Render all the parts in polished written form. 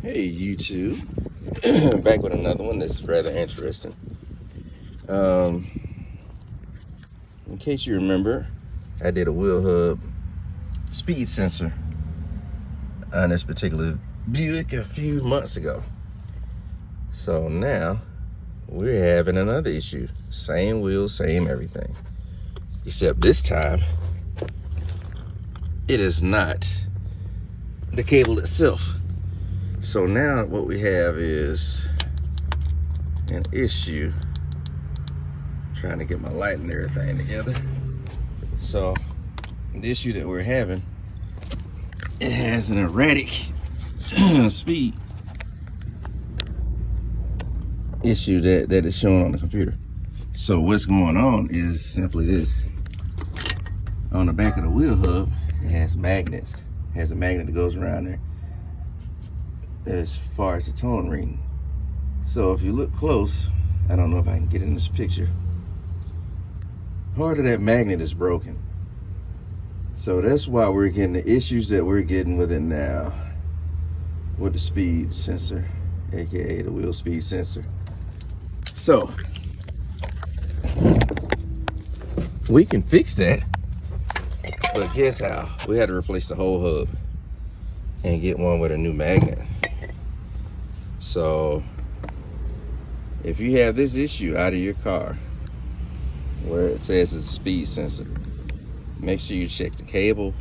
Hey YouTube, back with another one that's rather interesting. In case you remember, I did a wheel hub speed sensor on this particular Buick a few months ago. So now we're having another issue. Same wheel, same everything. Except this time, it is not the cable itself. So now what we have is an issue. Trying to get my light and everything together. So the issue that we're having, it has an erratic speed issue that is shown on the computer. So what's going on is simply this. On the back of the wheel hub, it has magnets. It has a magnet that goes around there as far as the tone ring. So if you look close, I don't know if I can get in this picture, part of that magnet is broken. So that's why we're getting the issues that we're getting with it now, with the speed sensor, aka the wheel speed sensor. So we can fix that, but guess how? We had to replace the whole hub and get one with a new magnet. So if you have this issue out of your car where it says it's a speed sensor, make sure you check the cable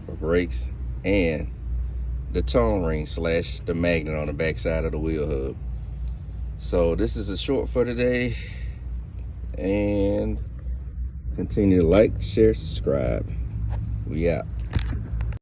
for brakes and the tone ring / the magnet on the back side of the wheel hub. So this is a short for today, and continue to like, share, subscribe. We out.